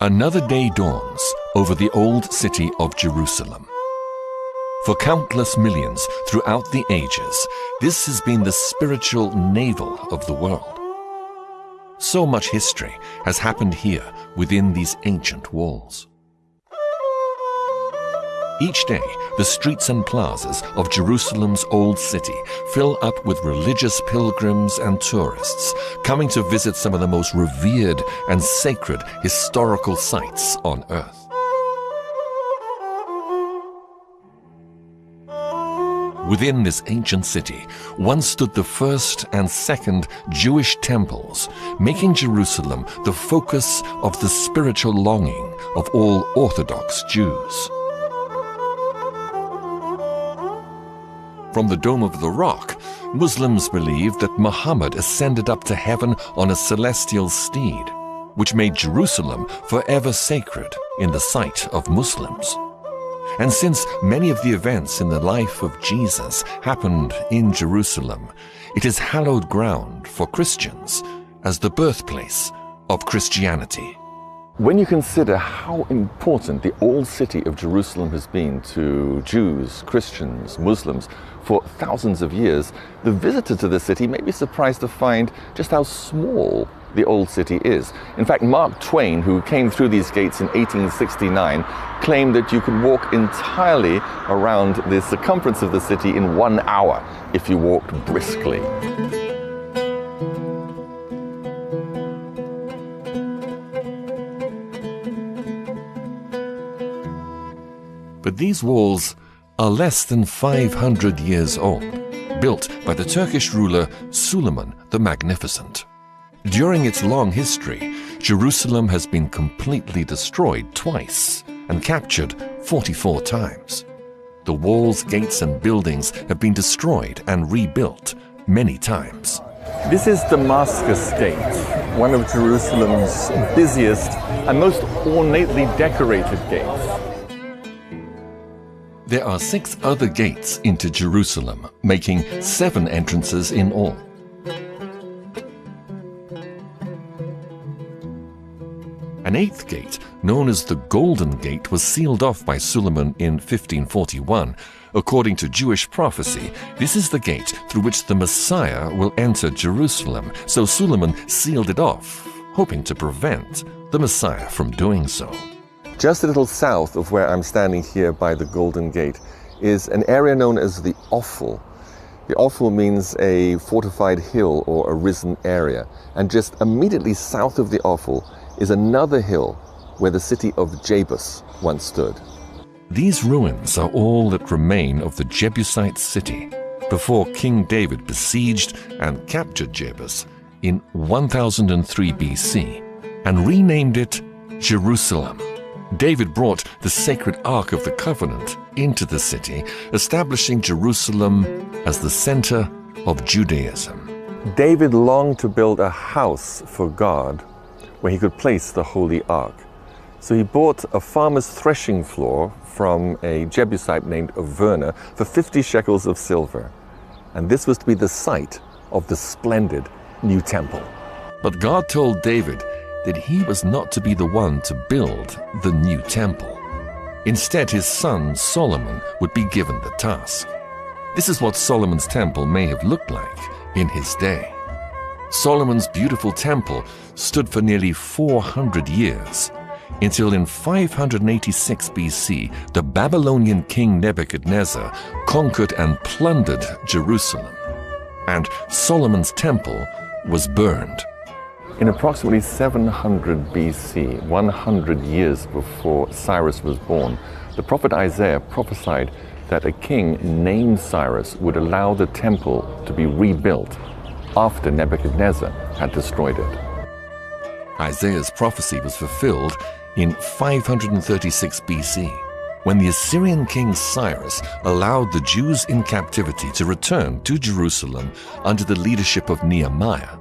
Another day dawns over the old city of Jerusalem. For countless millions throughout the ages, this has been the spiritual navel of the world. So much history has happened here within these ancient walls. Each day, the streets and plazas of Jerusalem's old city fill up with religious pilgrims and tourists coming to visit some of the most revered and sacred historical sites on earth. Within this ancient city once stood the first and second Jewish temples, making Jerusalem the focus of the spiritual longing of all Orthodox Jews. From the Dome of the Rock, Muslims believe that Muhammad ascended up to heaven on a celestial steed, which made Jerusalem forever sacred in the sight of Muslims. And since many of the events in the life of Jesus happened in Jerusalem, it is hallowed ground for Christians as the birthplace of Christianity. When you consider how important the old city of Jerusalem has been to Jews, Christians, Muslims for thousands of years, the visitor to the city may be surprised to find just how small the old city is. In fact, Mark Twain, who came through these gates in 1869, claimed that you could walk entirely around the circumference of the city in 1 hour if you walked briskly. But these walls are less than 500 years old, built by the Turkish ruler Suleiman the Magnificent. During its long history, Jerusalem has been completely destroyed twice and captured 44 times. The walls, gates, and buildings have been destroyed and rebuilt many times. This is Damascus Gate, one of Jerusalem's busiest and most ornately decorated gates. There are 6 other gates into Jerusalem, making 7 entrances in all. An 8th gate, known as the Golden Gate, was sealed off by Suleiman in 1541. According to Jewish prophecy, this is the gate through which the Messiah will enter Jerusalem, so Suleiman sealed it off, hoping to prevent the Messiah from doing so. Just a little south of where I'm standing here by the Golden Gate is an area known as the Offal. The Offal means a fortified hill or a risen area. And just immediately south of the Offal is another hill where the city of Jebus once stood. These ruins are all that remain of the Jebusite city before King David besieged and captured Jebus in 1003 BC and renamed it Jerusalem. David brought the sacred Ark of the Covenant into the city, establishing Jerusalem as the center of Judaism. David longed to build a house for God where he could place the Holy Ark. So he bought a farmer's threshing floor from a Jebusite named Averna for 50 shekels of silver. And this was to be the site of the splendid new temple. But God told David that he was not to be the one to build the new temple. Instead, his son Solomon would be given the task. This is what Solomon's temple may have looked like in his day. Solomon's beautiful temple stood for nearly 400 years, until in 586 BC, the Babylonian king Nebuchadnezzar conquered and plundered Jerusalem, and Solomon's temple was burned. In approximately 700 BC, 100 years before Cyrus was born, the prophet Isaiah prophesied that a king named Cyrus would allow the temple to be rebuilt after Nebuchadnezzar had destroyed it. Isaiah's prophecy was fulfilled in 536 BC, when the Assyrian king Cyrus allowed the Jews in captivity to return to Jerusalem under the leadership of Nehemiah.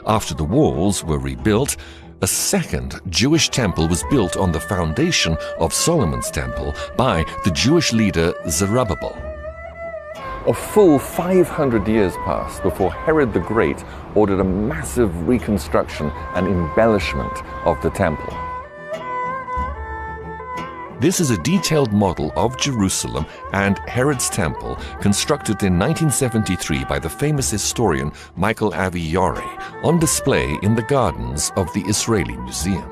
After the walls were rebuilt, a second Jewish temple was built on the foundation of Solomon's temple by the Jewish leader Zerubbabel. A full 500 years passed before Herod the Great ordered a massive reconstruction and embellishment of the temple. This is a detailed model of Jerusalem and Herod's temple constructed in 1973 by the famous historian Michael Avi-Yore, on display in the gardens of the Israeli Museum.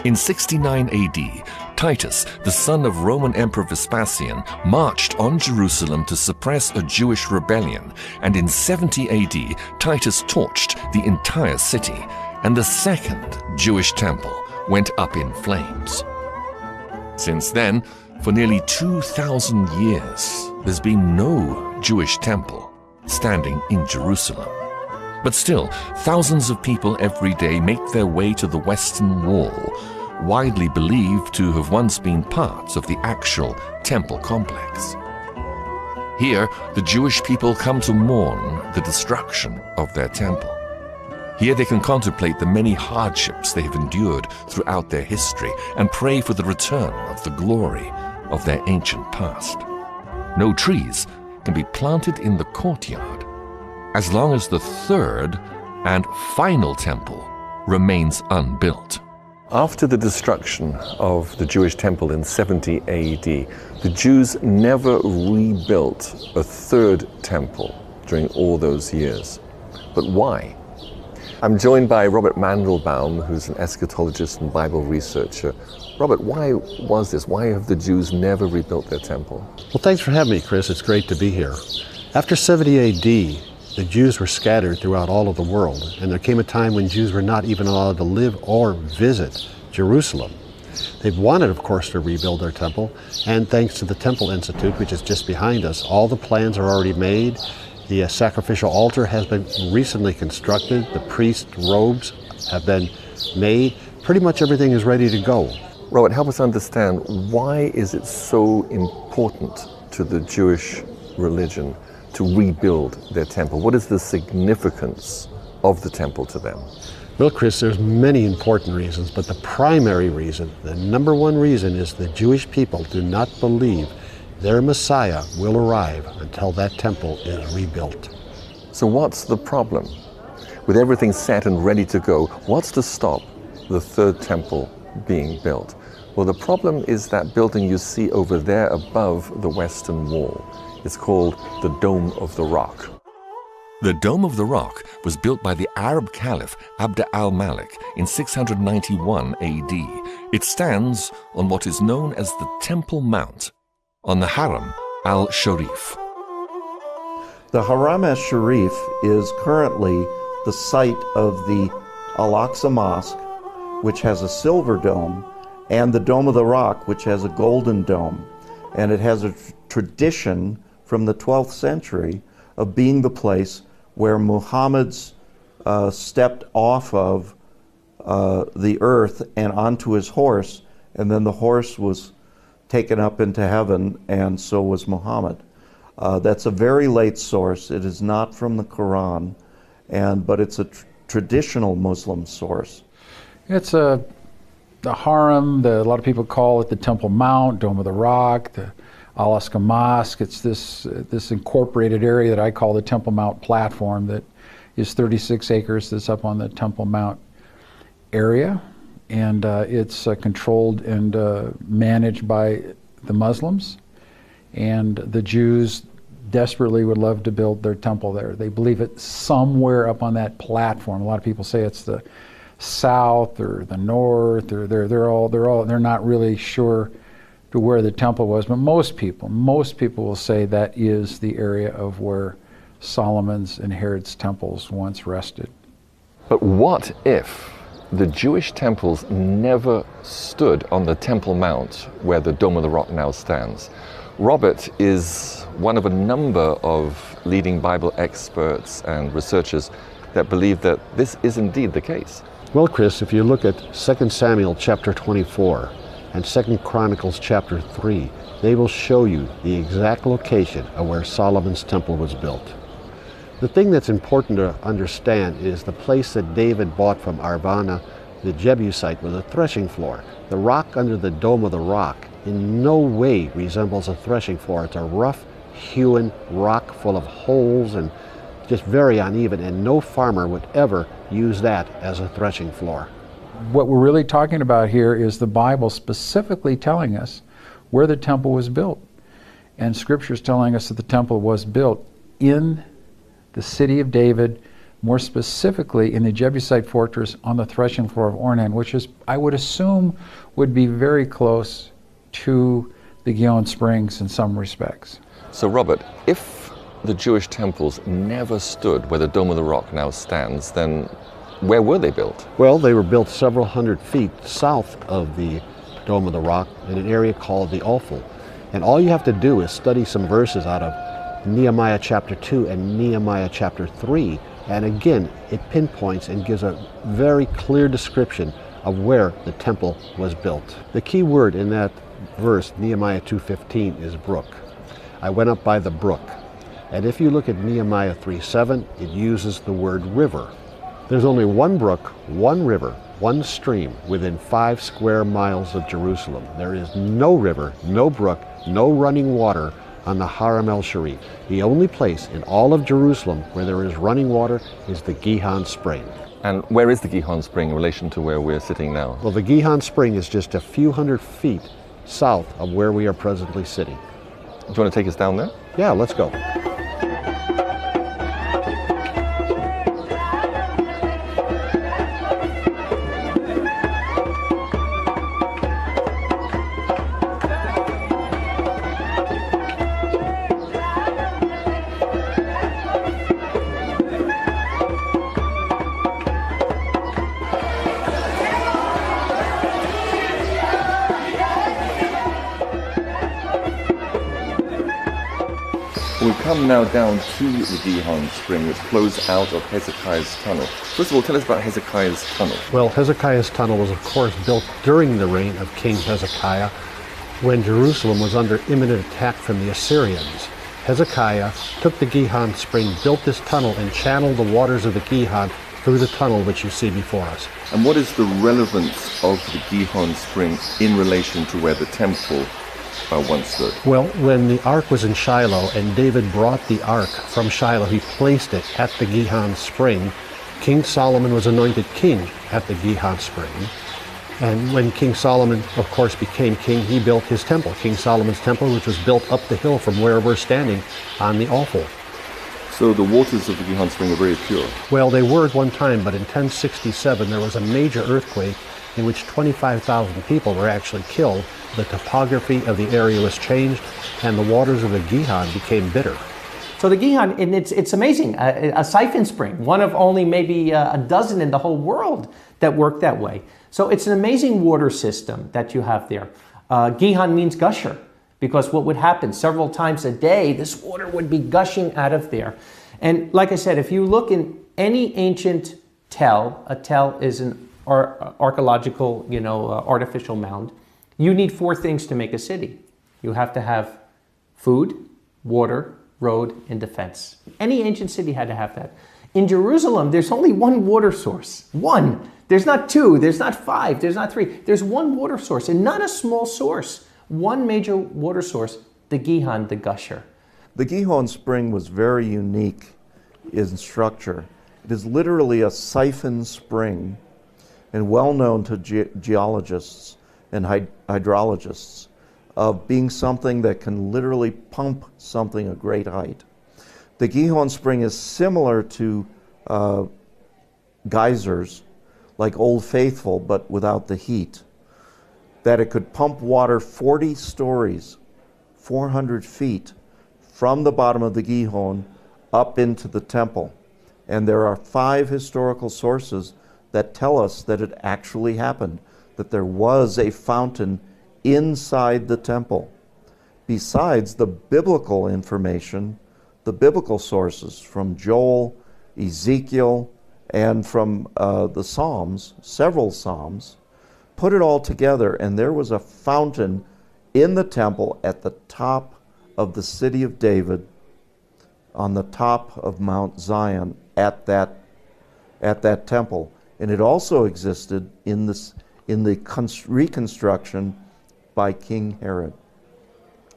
In 69 AD, Titus, the son of Roman Emperor Vespasian, marched on Jerusalem to suppress a Jewish rebellion, and in 70 AD, Titus torched the entire city, and the second Jewish temple went up in flames. Since then, for nearly 2,000 years, there's been no Jewish temple standing in Jerusalem. But still, thousands of people every day make their way to the Western Wall, widely believed to have once been part of the actual temple complex. Here, the Jewish people come to mourn the destruction of their temple. Here they can contemplate the many hardships they have endured throughout their history and pray for the return of the glory of their ancient past. No trees can be planted in the courtyard as long as the third and final temple remains unbuilt. After the destruction of the Jewish temple in 70 AD, the Jews never rebuilt a third temple during all those years. But why? I'm joined by Robert Mandelbaum, who's an eschatologist and Bible researcher. Robert, why was this? Why have the Jews never rebuilt their temple? Well, thanks for having me, Chris. It's great to be here. After 70 AD, the Jews were scattered throughout all of the world, and there came a time when Jews were not even allowed to live or visit Jerusalem. They wanted, of course, to rebuild their temple, and thanks to the Temple Institute, which is just behind us, all the plans are already made. The sacrificial altar has been recently constructed. The priest robes have been made. Pretty much everything is ready to go. Robert, help us understand, why is it so important to the Jewish religion to rebuild their temple? What is the significance of the temple to them? Well, Chris, there's many important reasons, but the primary reason, the number one reason, is the Jewish people do not believe their Messiah will arrive until that temple is rebuilt. So what's the problem? With everything set and ready to go, what's to stop the third temple being built? Well, the problem is that building you see over there above the Western Wall. It's called the Dome of the Rock. The Dome of the Rock was built by the Arab Caliph Abd al-Malik in 691 AD. It stands on what is known as the Temple Mount, on the Haram al-Sharif. The Haram al-Sharif is currently the site of the Al-Aqsa Mosque, which has a silver dome, and the Dome of the Rock, which has a golden dome. And it has a tradition from the 12th century of being the place where Muhammad's stepped off of the earth and onto his horse, and then the horse was taken up into heaven, and so was Muhammad. That's a very late source. It is not from the Quran, but it's a traditional Muslim source. It's the Haram. A lot of people call it the Temple Mount, Dome of the Rock, the Al-Aqsa Mosque. It's this incorporated area that I call the Temple Mount platform that is 36 acres that's up on the Temple Mount area. And it's controlled and managed by the Muslims. And the Jews desperately would love to build their temple there. They believe it's somewhere up on that platform. A lot of people say it's the south or the north, or they're not really sure to where the temple was. But most people will say that is the area of where Solomon's and Herod's temples once rested. But what if the Jewish temples never stood on the Temple Mount where the Dome of the Rock now stands? Robert is one of a number of leading Bible experts and researchers that believe that this is indeed the case. Well, Chris, if you look at 2 Samuel chapter 24 and 2 Chronicles chapter 3, they will show you the exact location of where Solomon's temple was built. The thing that's important to understand is the place that David bought from Arvana, the Jebusite, was a threshing floor. The rock under the Dome of the Rock in no way resembles a threshing floor. It's a rough-hewn rock full of holes and just very uneven, and no farmer would ever use that as a threshing floor. What we're really talking about here is the Bible specifically telling us where the temple was built. And Scripture is telling us that the temple was built in the city of David, more specifically in the Jebusite fortress on the threshing floor of Ornan, which is, I would assume, would be very close to the Gihon Springs in some respects. So Robert, if the Jewish temples never stood where the Dome of the Rock now stands, then where were they built? Well, they were built several hundred feet south of the Dome of the Rock in an area called the Ophel. And all you have to do is study some verses out of Nehemiah chapter 2 and Nehemiah chapter 3. And again, it pinpoints and gives a very clear description of where the temple was built. The key word in that verse, Nehemiah 2:15, is brook. I went up by the brook. And if you look at Nehemiah 3:7, it uses the word river. There's only one brook, one river, one stream within 5 square miles of Jerusalem. There is no river, no brook, no running water on the Haram el-Sharif. The only place in all of Jerusalem where there is running water is the Gihon Spring. And where is the Gihon Spring in relation to where we're sitting now? Well, the Gihon Spring is just a few hundred feet south of where we are presently sitting. Do you want to take us down there? Yeah, let's go. We come now down to the Gihon Spring, which flows out of Hezekiah's tunnel. First of all, tell us about Hezekiah's tunnel. Well, Hezekiah's tunnel was, of course, built during the reign of King Hezekiah, when Jerusalem was under imminent attack from the Assyrians. Hezekiah took the Gihon Spring, built this tunnel, and channeled the waters of the Gihon through the tunnel which you see before us. And what is the relevance of the Gihon Spring in relation to where the temple once stood? Well, when the ark was in Shiloh and David brought the ark from Shiloh, he placed it at the Gihon Spring. King Solomon was anointed king at the Gihon Spring. And when King Solomon, of course, became king, he built his temple, King Solomon's temple, which was built up the hill from where we're standing on the Ophel. So the waters of the Gihon Spring are very pure? Well, they were at one time, but in 1067 there was a major earthquake in which 25,000 people were actually killed. The topography of the area was changed, and the waters of the Gihon became bitter. So the Gihon, and it's amazing, a siphon spring, one of only maybe a dozen in the whole world that work that way. So it's an amazing water system that you have there. Gihon means gusher, because what would happen several times a day, this water would be gushing out of there. And like I said, if you look in any ancient tell, a tell is an archaeological, artificial mound. You need 4 things to make a city. You have to have food, water, road, and defense. Any ancient city had to have that. In Jerusalem, there's only one water source. One. There's not 2, there's not 5, there's not 3. There's one water source, and not a small source. One major water source, the Gihon, the gusher. The Gihon Spring was very unique in structure. It is literally a siphon spring, and well known to geologists and hydrologists of being something that can literally pump something a great height. The Gihon Spring is similar to geysers, like Old Faithful, but without the heat. That it could pump water 40 stories, 400 feet, from the bottom of the Gihon up into the temple. And there are 5 historical sources that tell us that it actually happened, that there was a fountain inside the temple. Besides the biblical information, the biblical sources from Joel, Ezekiel, and from the Psalms, several Psalms, put it all together, and there was a fountain in the temple at the top of the city of David, on the top of Mount Zion, at that temple. And it also existed in the reconstruction by King Herod.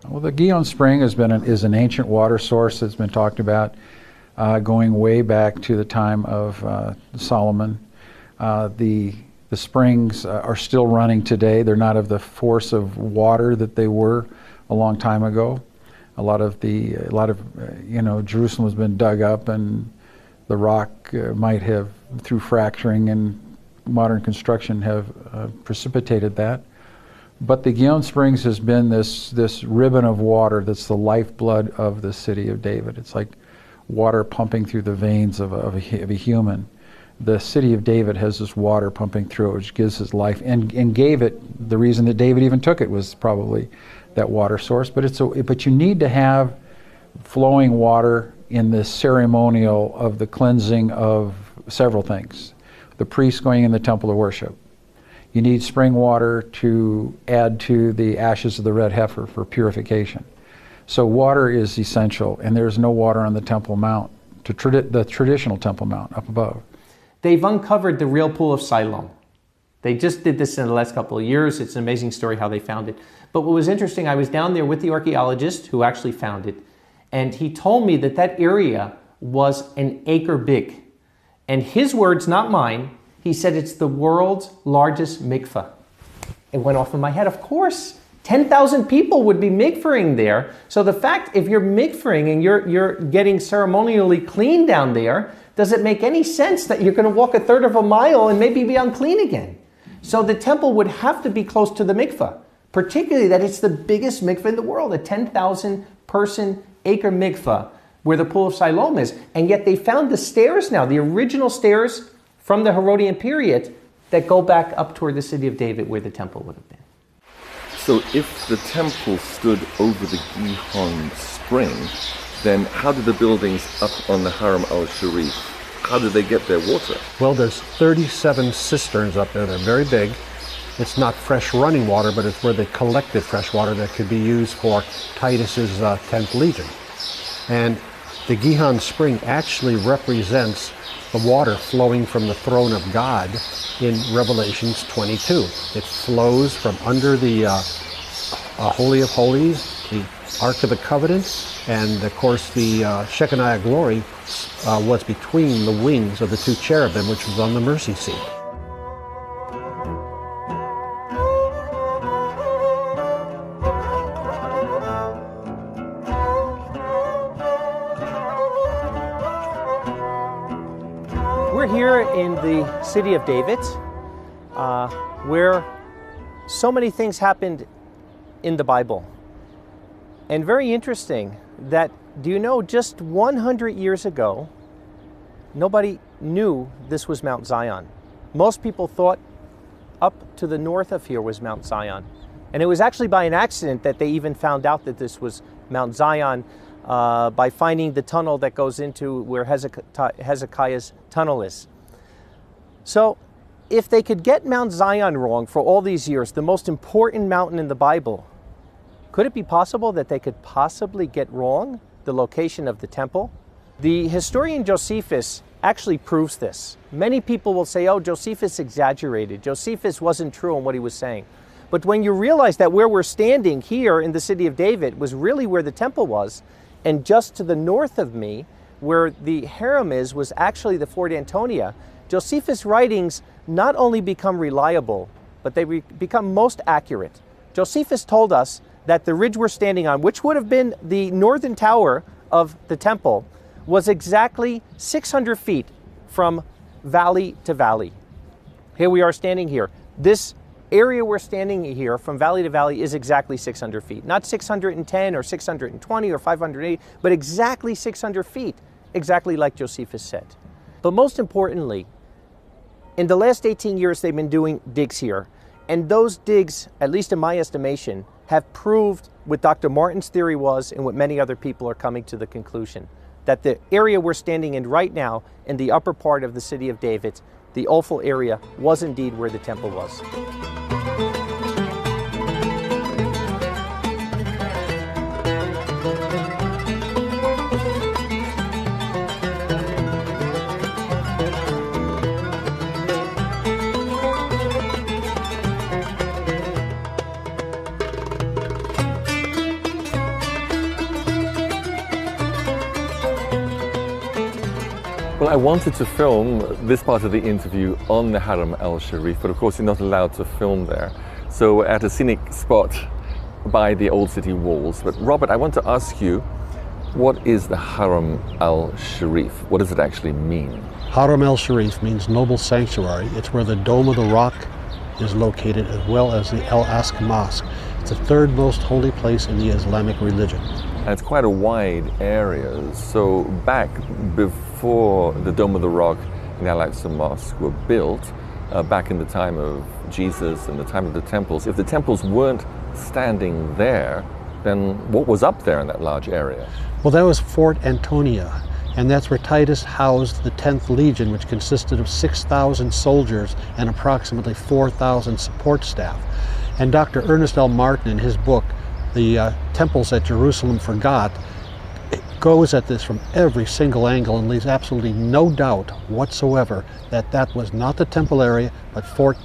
Well, the Gihon Spring is an ancient water source that's been talked about going way back to the time of Solomon. The The springs are still running today. They're not of the force of water that they were a long time ago. A lot of Jerusalem has been dug up, and the rock might have, through fracturing and modern construction, have precipitated that. But the Gihon Springs has been this ribbon of water that's the lifeblood of the city of David. It's like water pumping through the veins of a human. The city of David has this water pumping through it, which gives his life, and gave it. The reason that David even took it was probably that water source. But you need to have flowing water in the ceremonial of the cleansing of several things. The priests going in the temple to worship. You need spring water to add to the ashes of the red heifer for purification. So water is essential, and there's no water on the Temple Mount, the traditional Temple Mount up above. They've uncovered the real pool of Siloam. They just did this in the last couple of years. It's an amazing story how they found it. But what was interesting, I was down there with the archaeologist who actually found it, and he told me that that area was an acre big. And his words, not mine, he said it's the world's largest mikveh. It went off in my head. Of course, 10,000 people would be mikvahing there. So the fact, if you're mikvahing and you're getting ceremonially clean down there, does it make any sense that you're going to walk a third of a mile and maybe be unclean again? So the temple would have to be close to the mikveh, particularly that it's the biggest mikveh in the world, a 10,000 person acre mikveh where the pool of Siloam is. And yet they found the stairs now, the original stairs from the Herodian period that go back up toward the city of David where the temple would have been. So if the temple stood over the Gihon spring, then how did the buildings up on the Haram al-Sharif, how did they get their water? Well, there's 37 cisterns up there. They're very big. It's not fresh running water, but it's where they collected fresh water that could be used for Titus's 10th Legion. And the Gihon spring actually represents the water flowing from the throne of God in Revelations 22. It flows from under the Holy of Holies, the Ark of the Covenant, and of course the Shekinah glory was between the wings of the two cherubim, which was on the mercy seat. We're here in the city of David, where so many things happened in the Bible. And very interesting that, do you know, just 100 years ago, nobody knew this was Mount Zion. Most people thought up to the north of here was Mount Zion. And it was actually by an accident that they even found out that this was Mount Zion by finding the tunnel that goes into where Hezekiah's tunnel is. So if they could get Mount Zion wrong for all these years, the most important mountain in the Bible, could it be possible that they could possibly get wrong the location of the temple? The historian Josephus actually proves this. Many people will say, oh, Josephus exaggerated. Josephus wasn't true in what he was saying. But when you realize that where we're standing here in the city of David was really where the temple was, and just to the north of me, where the harem is, was actually the Fort Antonia, Josephus' writings not only become reliable, but they become most accurate. Josephus told us that the ridge we're standing on, which would have been the northern tower of the temple, was exactly 600 feet from valley to valley. Here we are standing here. This area we're standing here from valley to valley is exactly 600 feet. Not 610 or 620 or 580, but exactly 600 feet, exactly like Josephus said. But most importantly, in the last 18 years they've been doing digs here. And those digs, at least in my estimation, have proved what Dr. Martin's theory was and what many other people are coming to the conclusion, that the area we're standing in right now in the upper part of the city of David, the Ophel area, was indeed where the temple was. Well, I wanted to film this part of the interview on the Haram al-Sharif, but of course you're not allowed to film there. So we're at a scenic spot by the old city walls. But Robert, I want to ask you, what is the Haram al-Sharif? What does it actually mean? Haram al-Sharif means noble sanctuary. It's where the Dome of the Rock is located, as well as the Al-Aqsa Mosque. It's the third most holy place in the Islamic religion. And it's quite a wide area. So back before the Dome of the Rock and the Al-Aqsa Mosque were built, back in the time of Jesus and the time of the temples, if the temples weren't standing there, then what was up there in that large area? Well, that was Fort Antonia, and that's where Titus housed the 10th Legion, which consisted of 6,000 soldiers and approximately 4,000 support staff. And Dr. Ernest L. Martin, in his book, The Temples that Jerusalem Forgot, it goes at this from every single angle and leaves absolutely no doubt whatsoever that that was not the temple area, but Fort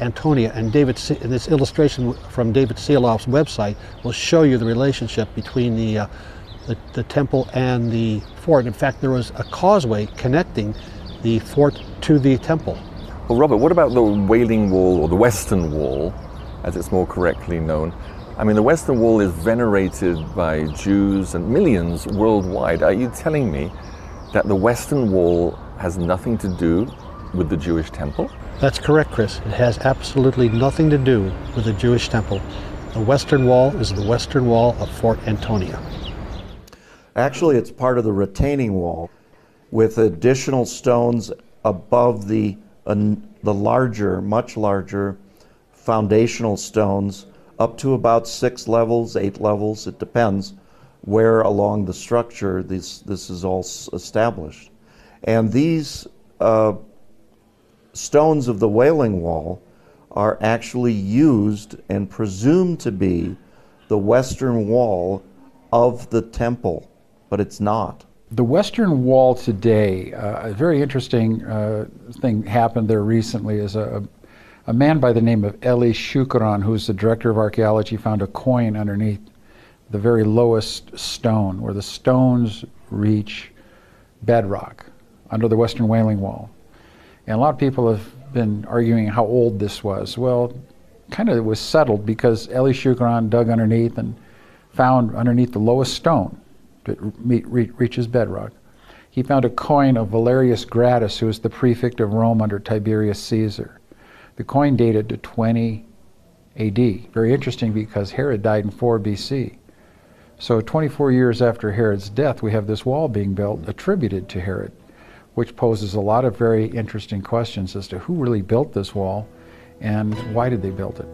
Antonia. And this illustration from David Seeloff's website will show you the relationship between the temple and the fort. In fact, there was a causeway connecting the fort to the temple. Well, Robert, what about the Wailing Wall, or the Western Wall, as it's more correctly known? I mean, the Western Wall is venerated by Jews and millions worldwide. Are you telling me that the Western Wall has nothing to do with the Jewish temple? That's correct, Chris. It has absolutely nothing to do with the Jewish temple. The Western Wall is the Western Wall of Fort Antonia. Actually, it's part of the retaining wall with additional stones above the larger, much larger foundational stones up to about 6 levels, 8 levels. It depends where along the structure this is all established. And these stones of the Wailing Wall are actually used and presumed to be the Western Wall of the temple, but it's not. The Western Wall today, a very interesting thing happened there recently is a man by the name of Eli Shukran, who's the director of archaeology, found a coin underneath the very lowest stone, where the stones reach bedrock under the Western Wailing Wall. And a lot of people have been arguing how old this was. Well, kind of it was settled because Eli Shukran dug underneath and found underneath the lowest stone that reaches bedrock. He found a coin of Valerius Gratus, who was the prefect of Rome under Tiberius Caesar. The coin dated to 20 AD. Very interesting because Herod died in 4 BC. So 24 years after Herod's death, we have this wall being built attributed to Herod, which poses a lot of very interesting questions as to who really built this wall and why did they build it.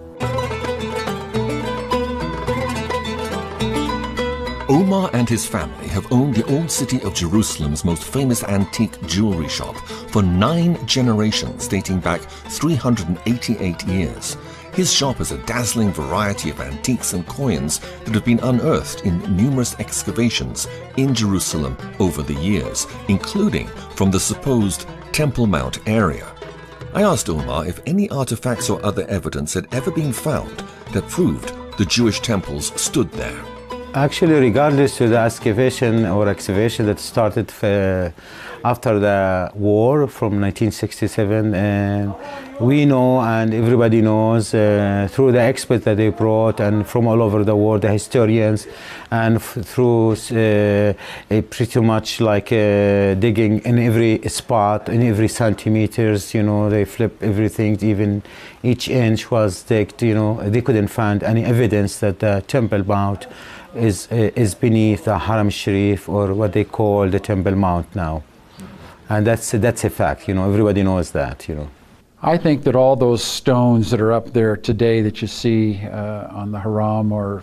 Omar and his family have owned the old city of Jerusalem's most famous antique jewelry shop for 9 generations, dating back 388 years. His shop has a dazzling variety of antiques and coins that have been unearthed in numerous excavations in Jerusalem over the years, including from the supposed Temple Mount area. I asked Omar if any artifacts or other evidence had ever been found that proved the Jewish temples stood there. Actually, regardless to the excavation that started after the war from 1967, and we know and everybody knows through the experts that they brought and from all over the world, the historians, and through pretty much like digging in every spot, in every centimeters, you know, they flip everything, even each inch was digged, you know, they couldn't find any evidence that the Temple Mount is beneath the Haram Sharif, or what they call the Temple Mount now. And that's a fact, you know, everybody knows that, you know. I think that all those stones that are up there today that you see on the Haram or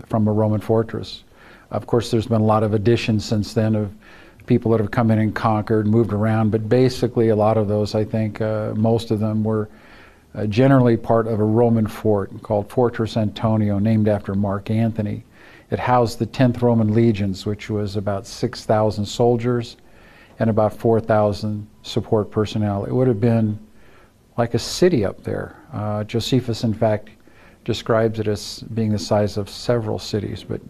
from a Roman fortress, of course there's been a lot of additions since then of people that have come in and conquered, moved around, but basically a lot of those, I think most of them were generally part of a Roman fort called Fortress Antonio, named after Mark Antony. It housed the 10th Roman legions, which was about 6,000 soldiers and about 4,000 support personnel. It would have been like a city up there. Josephus, in fact, describes it as being the size of several cities, but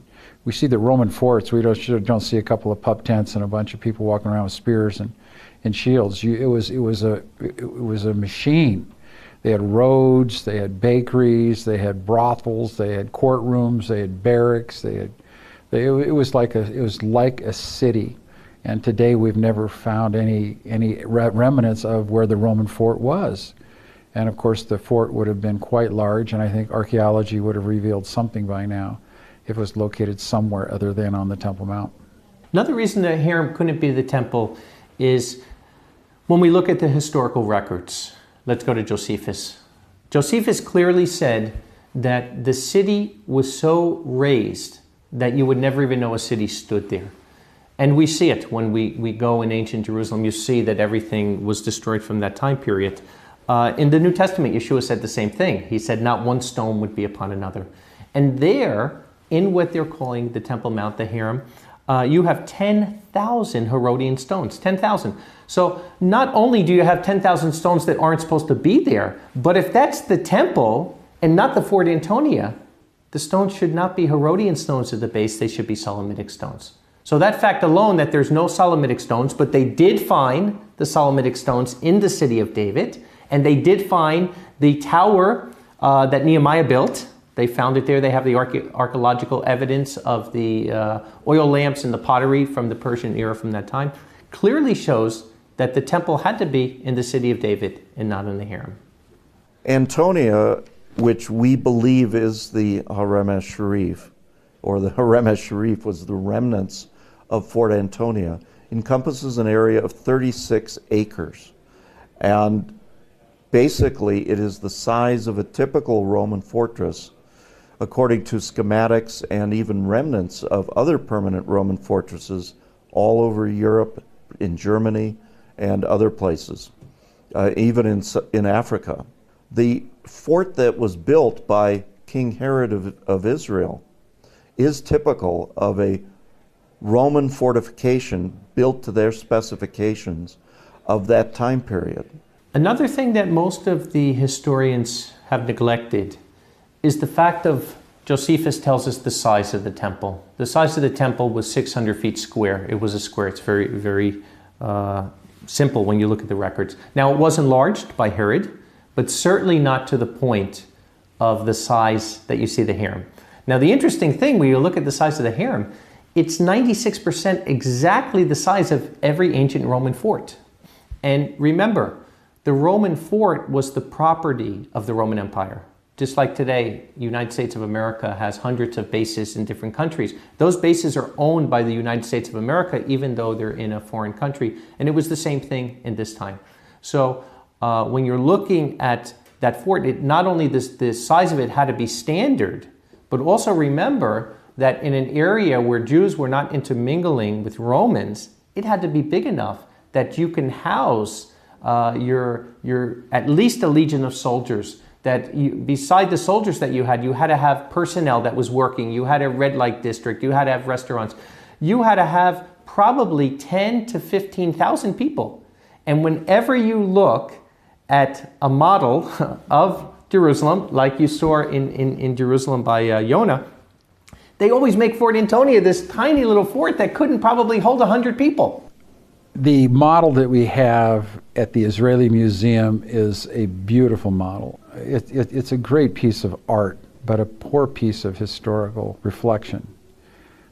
we see the Roman forts. We don't see a couple of pup tents and a bunch of people walking around with spears and shields. It was a machine. They had roads, they had bakeries, they had brothels, they had courtrooms, they had barracks. It was like a city. And today we've never found any remnants of where the Roman fort was. And of course the fort would have been quite large, and I think archaeology would have revealed something by now if it was located somewhere other than on the Temple Mount. Another reason the harem couldn't be the temple is when we look at the historical records. Let's go to Josephus. Josephus clearly said that the city was so raised that you would never even know a city stood there. And we see it when we go in ancient Jerusalem. You see that everything was destroyed from that time period. In the New Testament, Yeshua said the same thing. He said not one stone would be upon another. And there, in what they're calling the Temple Mount, the harem, you have 10,000 Herodian stones, 10,000. So not only do you have 10,000 stones that aren't supposed to be there, but if that's the temple and not the Fort Antonia, the stones should not be Herodian stones at the base, they should be Solomitic stones. So that fact alone, that there's no Solomitic stones, but they did find the Solomitic stones in the city of David, and they did find the tower that Nehemiah built. They found it there. They have the archaeological evidence of the oil lamps and the pottery from the Persian era from that time. Clearly shows that the temple had to be in the city of David and not in the harem. Antonia, which we believe is the Harem Sharif, or the Harem Sharif was the remnants of Fort Antonia, encompasses an area of 36 acres. And basically it is the size of a typical Roman fortress, according to schematics and even remnants of other permanent Roman fortresses all over Europe, in Germany, and other places, even in Africa. The fort that was built by King Herod of Israel is typical of a Roman fortification built to their specifications of that time period. Another thing that most of the historians have neglected is the fact of, Josephus tells us the size of the temple. The size of the temple was 600 feet square. It was a square. It's very, very simple when you look at the records. Now, it was enlarged by Herod, but certainly not to the point of the size that you see the harem. Now, the interesting thing when you look at the size of the harem, it's 96% exactly the size of every ancient Roman fort. And remember, the Roman fort was the property of the Roman Empire. Just like today, United States of America has hundreds of bases in different countries. Those bases are owned by the United States of America, even though they're in a foreign country. And it was the same thing in this time. So when you're looking at that fort, not only the size of it had to be standard, but also remember that in an area where Jews were not intermingling with Romans, it had to be big enough that you can house your at least a legion of soldiers. That beside the soldiers that you had to have personnel that was working. You had a red light district. You had to have restaurants. You had to have probably 10 to 15,000 people. And whenever you look at a model of Jerusalem, like you saw in Jerusalem by Yonah, they always make Fort Antonia this tiny little fort that couldn't probably hold 100 people. The model that we have at the Israeli Museum is a beautiful model. It's a great piece of art, but a poor piece of historical reflection.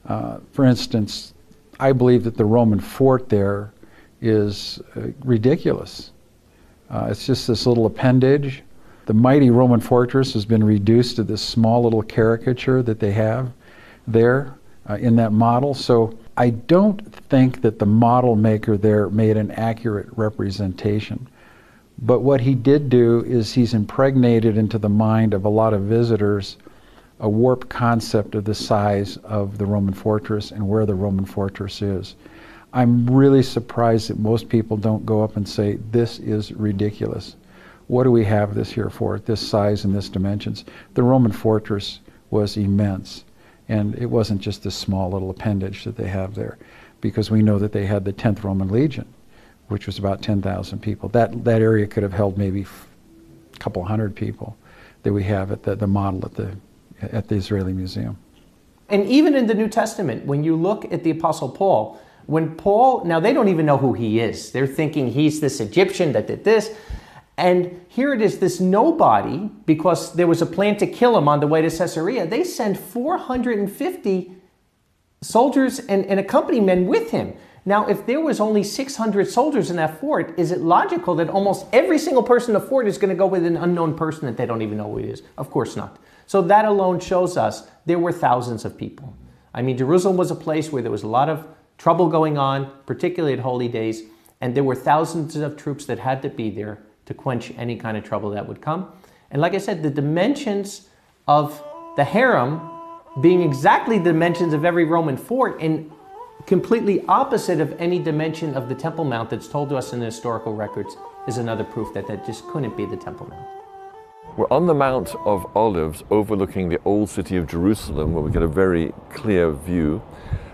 For instance, I believe that the Roman fort there is ridiculous. It's just this little appendage. The mighty Roman fortress has been reduced to this small little caricature that they have there in that model. So I don't think that the model maker there made an accurate representation. But what he did do is he's impregnated into the mind of a lot of visitors a warped concept of the size of the Roman fortress and where the Roman fortress is. I'm really surprised that most people don't go up and say, this is ridiculous. What do we have this here for, at this size and this dimensions? The Roman fortress was immense. And it wasn't just this small little appendage that they have there, because we know that they had the 10th Roman Legion, which was about 10,000 people. That area could have held maybe a couple hundred people that we have at the model at the Israeli Museum. And even in the New Testament, when you look at the Apostle Paul, now they don't even know who he is. They're thinking he's this Egyptian that did this. And here it is, this nobody, because there was a plan to kill him on the way to Caesarea. They send 450 soldiers and accompaniment with him. Now, if there was only 600 soldiers in that fort, is it logical that almost every single person in the fort is going to go with an unknown person that they don't even know who it is? Of course not. So that alone shows us there were thousands of people. I mean, Jerusalem was a place where there was a lot of trouble going on, particularly at holy days, and there were thousands of troops that had to be there to quench any kind of trouble that would come. And like I said, the dimensions of the harem being exactly the dimensions of every Roman fort and completely opposite of any dimension of the Temple Mount that's told to us in the historical records is another proof that that just couldn't be the Temple Mount. We're on the Mount of Olives overlooking the old city of Jerusalem, where we get a very clear view.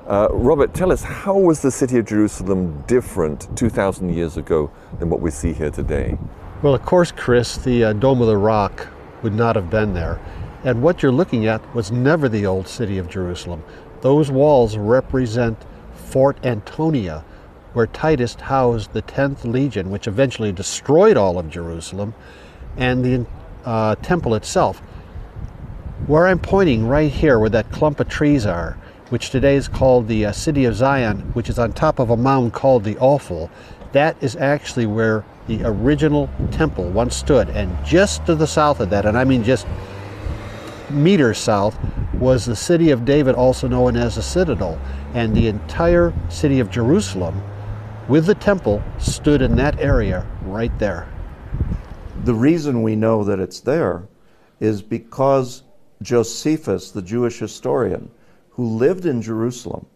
Robert, tell us, how was the city of Jerusalem different 2,000 years ago than what we see here today? Well, of course, Chris, the Dome of the Rock would not have been there. And what you're looking at was never the old city of Jerusalem. Those walls represent Fort Antonia, where Titus housed the 10th Legion, which eventually destroyed all of Jerusalem, and the temple itself. Where I'm pointing right here, where that clump of trees are, which today is called the City of Zion, which is on top of a mound called the Ophel, that is actually where the original temple once stood. And just to the south of that, and I mean just meters south, was the city of David, also known as the Citadel. And the entire city of Jerusalem, with the temple, stood in that area right there. The reason we know that it's there is because Josephus, the Jewish historian, who lived in Jerusalem,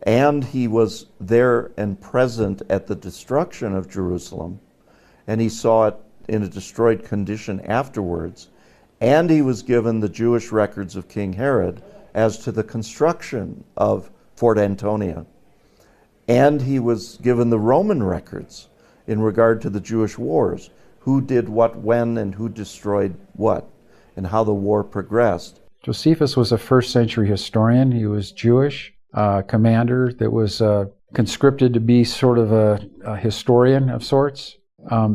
and he was there and present at the destruction of Jerusalem, and he saw it in a destroyed condition afterwards, and he was given the Jewish records of King Herod as to the construction of Fort Antonia, and he was given the Roman records in regard to the Jewish wars, who did what when and who destroyed what, and how the war progressed. Josephus was a first century historian. He was Jewish, commander that was conscripted to be sort of a historian of sorts.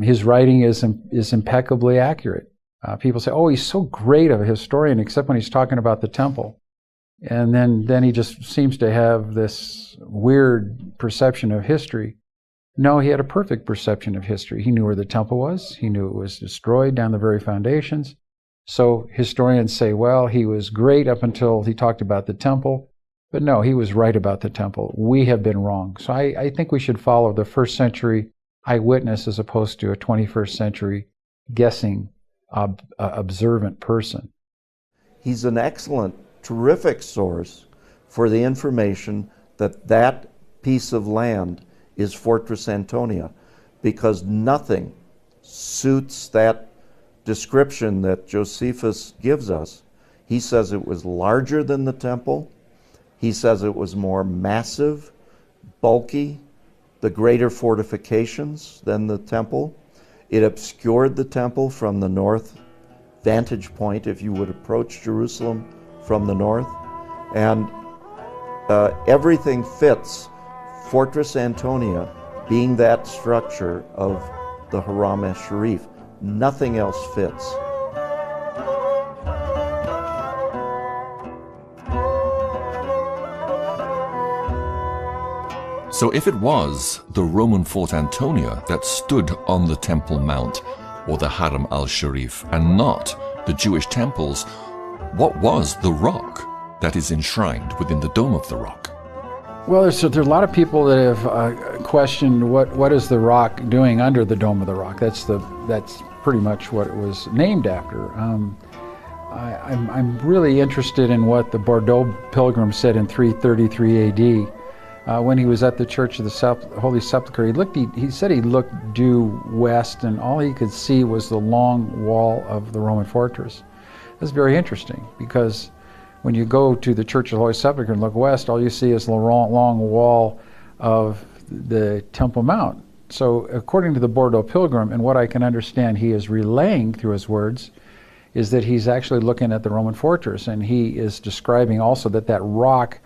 His writing is impeccably accurate. People say, oh, he's so great of a historian, except when he's talking about the temple. And then he just seems to have this weird perception of history. No, he had a perfect perception of history. He knew where the temple was. He knew it was destroyed down the very foundations. So historians say, well, he was great up until he talked about the temple. But no, he was right about the temple. We have been wrong. So I think we should follow the first century eyewitness as opposed to a 21st century guessing, observant person. He's an excellent, terrific source for the information that that piece of land is Fortress Antonia, because nothing suits that description that Josephus gives us. He says it was larger than the temple. He says it was more massive, bulky, the greater fortifications than the temple. It obscured the temple from the north vantage point if you would approach Jerusalem from the north. And everything fits Fortress Antonia being that structure of the Haram Sharif. Nothing else fits. So if it was the Roman Fort Antonia that stood on the Temple Mount, or the Haram al-Sharif, and not the Jewish temples, what was the rock that is enshrined within the Dome of the Rock? Well, there's a lot of people that have questioned what is the rock doing under the Dome of the Rock. That's pretty much what it was named after. I'm really interested in what the Bordeaux pilgrim said in 333 A.D. When he was at the Church of the Holy Sepulchre. He said he looked due west, and all he could see was the long wall of the Roman fortress. That's very interesting, because when you go to the Church of the Holy Sepulchre and look west, all you see is the long wall of the Temple Mount. So according to the Bordeaux pilgrim, and what I can understand he is relaying through his words, is that he's actually looking at the Roman fortress, and he is describing also that that rock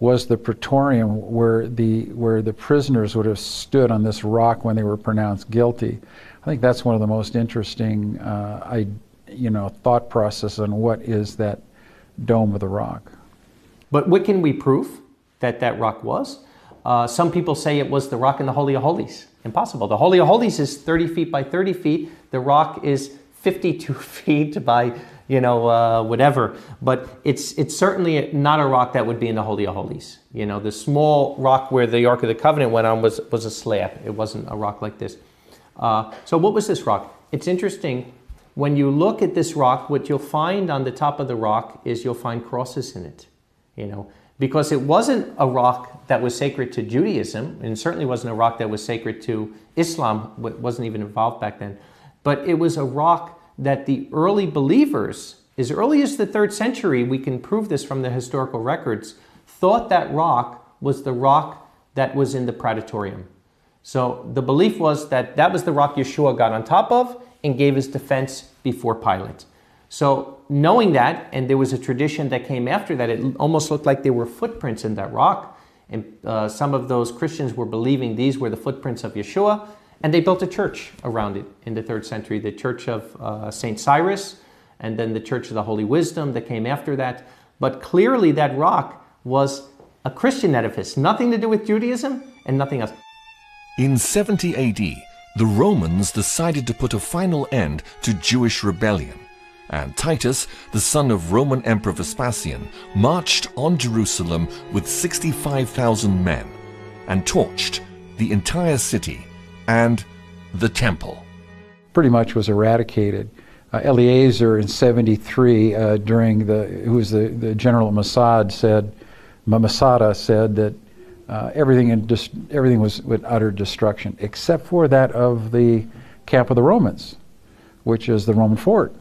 was the praetorium where the prisoners would have stood on this rock when they were pronounced guilty. I think that's one of the most interesting thought process on what is that Dome of the Rock. But what can we prove that that rock was? Some people say it was the rock in the Holy of Holies. Impossible. The Holy of Holies is 30 feet by 30 feet. The rock is 52 feet by, whatever. But it's certainly not a rock that would be in the Holy of Holies. The small rock where the Ark of the Covenant went on was a slab. It wasn't a rock like this. So what was this rock? It's interesting. When you look at this rock, what you'll find on the top of the rock is you'll find crosses in it. Because it wasn't a rock that was sacred to Judaism, and certainly wasn't a rock that was sacred to Islam, wasn't even involved back then. But it was a rock that the early believers, as early as the 3rd century, we can prove this from the historical records, thought that rock was the rock that was in the Praetorium. So the belief was that that was the rock Yeshua got on top of and gave his defense before Pilate. So knowing that, and there was a tradition that came after that, it almost looked like there were footprints in that rock. And some of those Christians were believing these were the footprints of Yeshua. And they built a church around it in the 3rd century, the Church of St. Cyrus, and then the Church of the Holy Wisdom that came after that. But clearly that rock was a Christian edifice, nothing to do with Judaism and nothing else. In 70 AD, the Romans decided to put a final end to Jewish rebellion, and Titus, the son of Roman Emperor Vespasian, marched on Jerusalem with 65,000 men and torched the entire city and the temple. Pretty much was eradicated. Eleazar in 73, who was the general of Masada, said that everything was with utter destruction, except for that of the camp of the Romans, which is the Roman fort.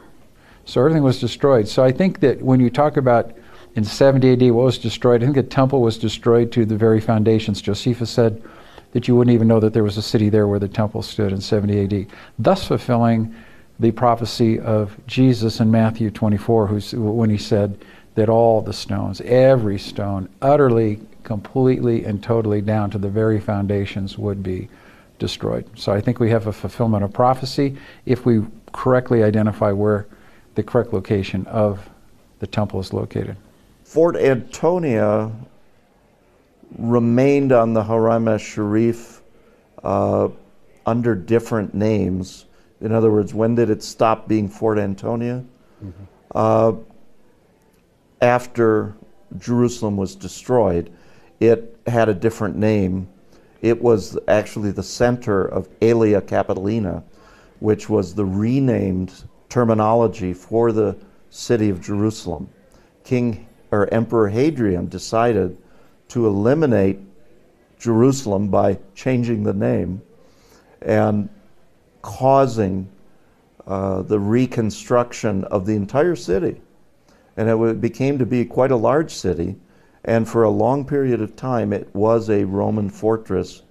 So everything was destroyed. So I think that when you talk about in 70 AD what was destroyed, I think the temple was destroyed to the very foundations. Josephus said that you wouldn't even know that there was a city there where the temple stood in 70 AD, thus fulfilling the prophecy of Jesus in Matthew 24, when he said that all the stones, every stone, utterly, completely, and totally down to the very foundations would be destroyed. So I think we have a fulfillment of prophecy if we correctly identify where the correct location of the temple is located. Fort Antonia remained on the Haram al-Sharif under different names. In other words, when did it stop being Fort Antonia? After Jerusalem was destroyed, it had a different name. It was actually the center of Aelia Capitolina, which was the renamed terminology for the city of Jerusalem. Emperor Hadrian decided to eliminate Jerusalem by changing the name and causing the reconstruction of the entire city. And it became to be quite a large city, and for a long period of time it was a Roman fortress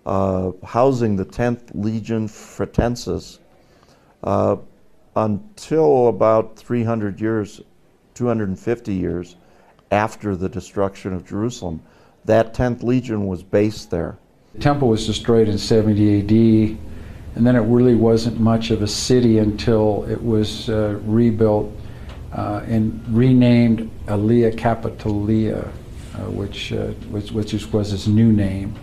housing the 10th Legion Fretensis until about 300 years, 250 years after the destruction of Jerusalem. That 10th Legion was based there. The temple was destroyed in 70 AD, and then it really wasn't much of a city until it was rebuilt and renamed Aelia Capitolia, which was its new name,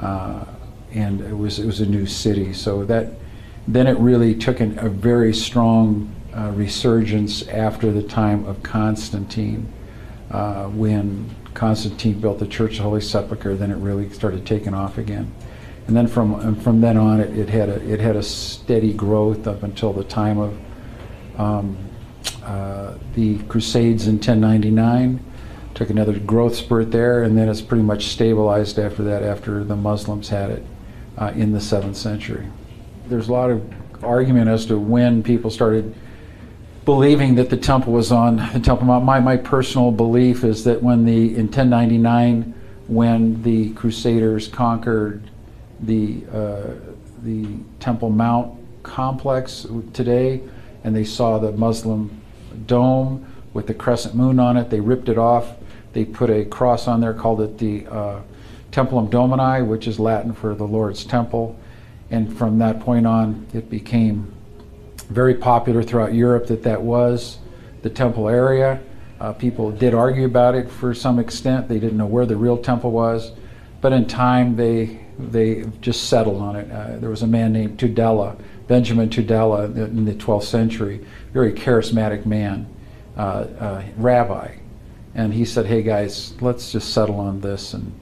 and it was a new city. So then it really took a very strong resurgence after the time of Constantine, when Constantine built the Church of the Holy Sepulchre. Then it really started taking off again, and then from then on it had a steady growth up until the time of the Crusades in 1099. Took another growth spurt there, and then it's pretty much stabilized after that, after the Muslims had it in the 7th century. There's a lot of argument as to when people started believing that the temple was on the Temple Mount. My personal belief is that in 1099, when the Crusaders conquered the Temple Mount complex today, and they saw the Muslim dome with the crescent moon on it. They ripped it off. They put a cross on there, called it the Templum Domini, which is Latin for the Lord's Temple. And from that point on, it became very popular throughout Europe that was the temple area. People did argue about it for some extent. They didn't know where the real temple was. But in time, they just settled on it. There was a man named Tudela, Benjamin Tudela, in the 12th century, very charismatic man, rabbi. And he said, hey guys, let's just settle on this. And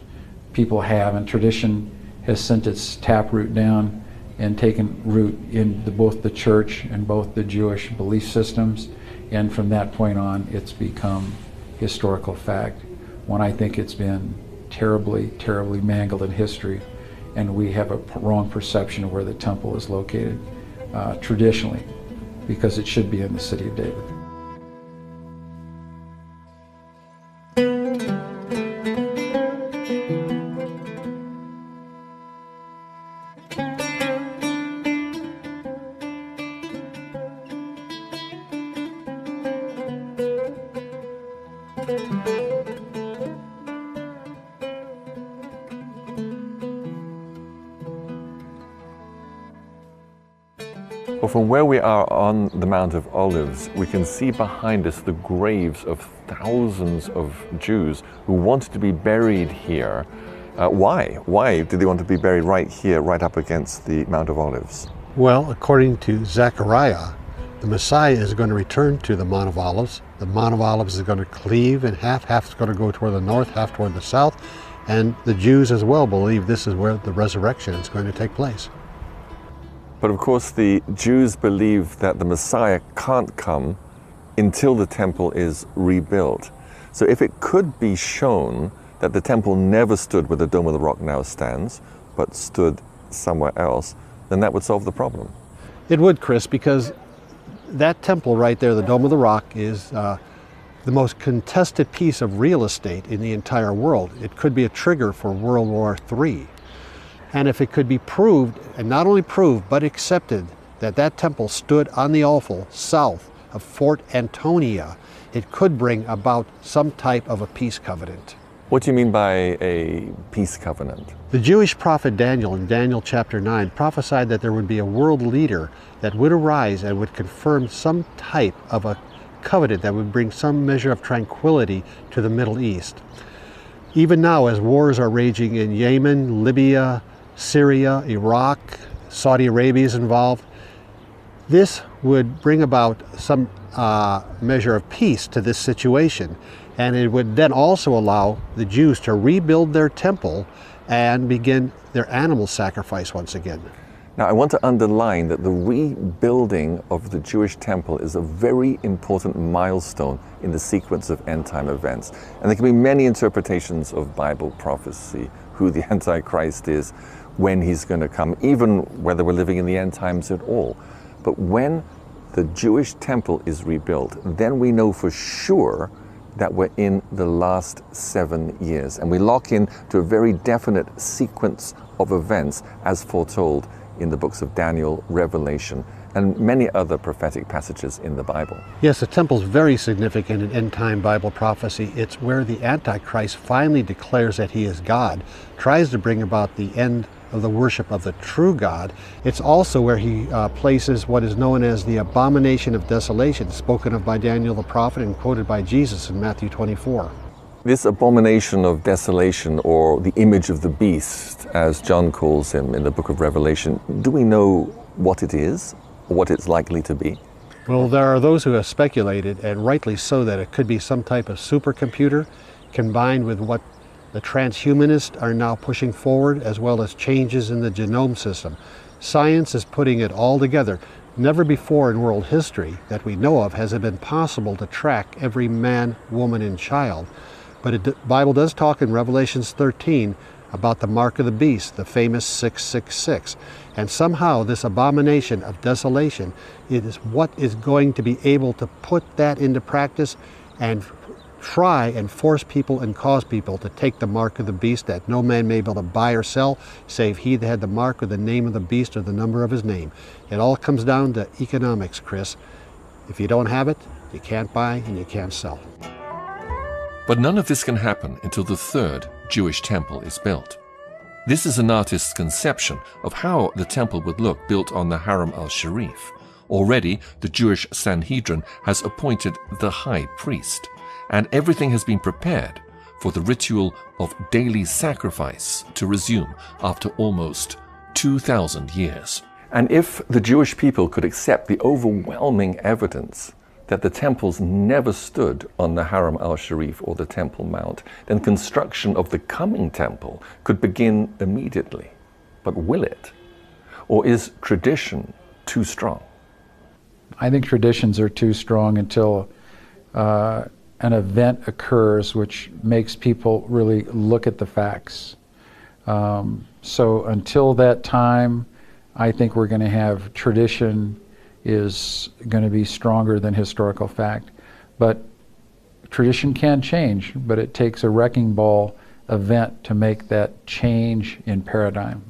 people have, and tradition has sent its taproot down and taken root in both the church and both the Jewish belief systems. And from that point on, it's become historical fact. When I think it's been terribly, terribly mangled in history, and we have a wrong perception of where the temple is located traditionally, because it should be in the city of David. Well, from where we are on the Mount of Olives, we can see behind us the graves of thousands of Jews who wanted to be buried here. Why? Why did they want to be buried right here, right up against the Mount of Olives? Well, according to Zechariah, the Messiah is going to return to the Mount of Olives. The Mount of Olives is going to cleave in half. Half is going to go toward the north, half toward the south. And the Jews as well believe this is where the resurrection is going to take place. But of course, the Jews believe that the Messiah can't come until the temple is rebuilt. So if it could be shown that the temple never stood where the Dome of the Rock now stands, but stood somewhere else, then that would solve the problem. It would, Chris, because that temple right there, the Dome of the Rock, is the most contested piece of real estate in the entire world. It could be a trigger for World War III. And if it could be proved, and not only proved, but accepted, that that temple stood on the offal south of Fort Antonia, it could bring about some type of a peace covenant. What do you mean by a peace covenant? The Jewish prophet Daniel, in Daniel chapter 9, prophesied that there would be a world leader that would arise and would confirm some type of a covenant that would bring some measure of tranquility to the Middle East. Even now, as wars are raging in Yemen, Libya, Syria, Iraq, Saudi Arabia is involved, this would bring about some measure of peace to this situation. And it would then also allow the Jews to rebuild their temple and begin their animal sacrifice once again. Now, I want to underline that the rebuilding of the Jewish temple is a very important milestone in the sequence of end-time events. And there can be many interpretations of Bible prophecy, who the Antichrist is, when he's going to come, even whether we're living in the end times at all. But when the Jewish temple is rebuilt, then we know for sure that we're in the last 7 years. And we lock in to a very definite sequence of events as foretold in the books of Daniel, Revelation, and many other prophetic passages in the Bible. Yes, the temple's very significant in end-time Bible prophecy. It's where the Antichrist finally declares that he is God, tries to bring about the end of the worship of the true God. It's also where he places what is known as the abomination of desolation, spoken of by Daniel the prophet and quoted by Jesus in Matthew 24. This abomination of desolation, or the image of the beast, as John calls him in the book of Revelation, do we know what it is, or what it's likely to be? Well, there are those who have speculated, and rightly so, that it could be some type of supercomputer combined with what the transhumanists are now pushing forward, as well as changes in the genome system. Science is putting it all together. Never before in world history that we know of has it been possible to track every man, woman, and child. But the Bible does talk in Revelations 13 about the mark of the beast, the famous 666. And somehow this abomination of desolation, it is what is going to be able to put that into practice and try and force people and cause people to take the mark of the beast, that no man may be able to buy or sell, save he that had the mark or the name of the beast or the number of his name. It all comes down to economics, Chris. If you don't have it, you can't buy and you can't sell. But none of this can happen until the third Jewish temple is built. This is an artist's conception of how the temple would look built on the Haram al-Sharif. Already, the Jewish Sanhedrin has appointed the high priest, and everything has been prepared for the ritual of daily sacrifice to resume after almost 2,000 years. And if the Jewish people could accept the overwhelming evidence that the temples never stood on the Haram al-Sharif or the Temple Mount, then construction of the coming temple could begin immediately. But will it? Or is tradition too strong? I think traditions are too strong until an event occurs which makes people really look at the facts. So until that time, I think we're going to have tradition is going to be stronger than historical fact. But tradition can change, but it takes a wrecking ball event to make that change in paradigm.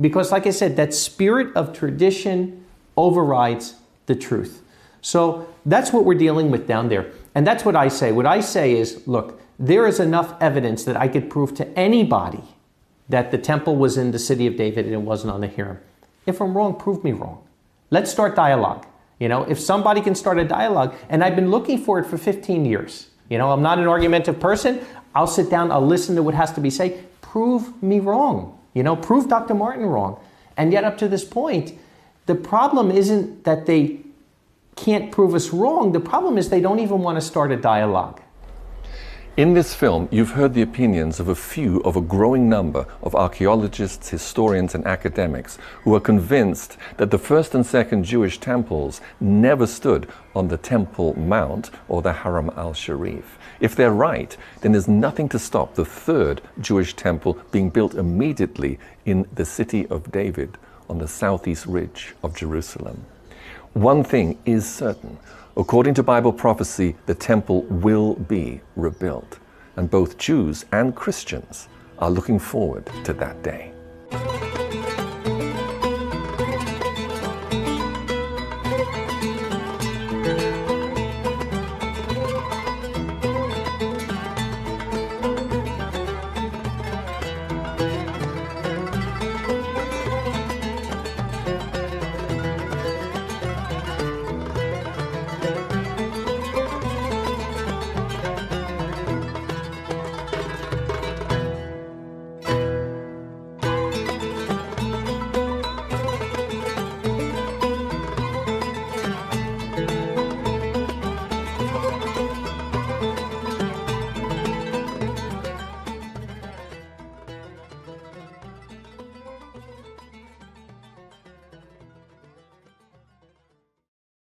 Because like I said, that spirit of tradition overrides the truth. So that's what we're dealing with down there. And that's what I say. What I say is, look, there is enough evidence that I could prove to anybody that the temple was in the city of David and it wasn't on the Hiram. If I'm wrong, prove me wrong. Let's start dialogue. You know, if somebody can start a dialogue, and I've been looking for it for 15 years. You know, I'm not an argumentative person. I'll sit down, I'll listen to what has to be said. Prove me wrong. You know, prove Dr. Martin wrong. And yet up to this point, the problem isn't that they can't prove us wrong. The problem is they don't even want to start a dialogue. In this film, you've heard the opinions of a few of a growing number of archaeologists, historians, and academics who are convinced that the first and second Jewish temples never stood on the Temple Mount or the Haram al-Sharif. If they're right, then there's nothing to stop the third Jewish temple being built immediately in the city of David on the southeast ridge of Jerusalem. One thing is certain. According to Bible prophecy, the temple will be rebuilt, and both Jews and Christians are looking forward to that day.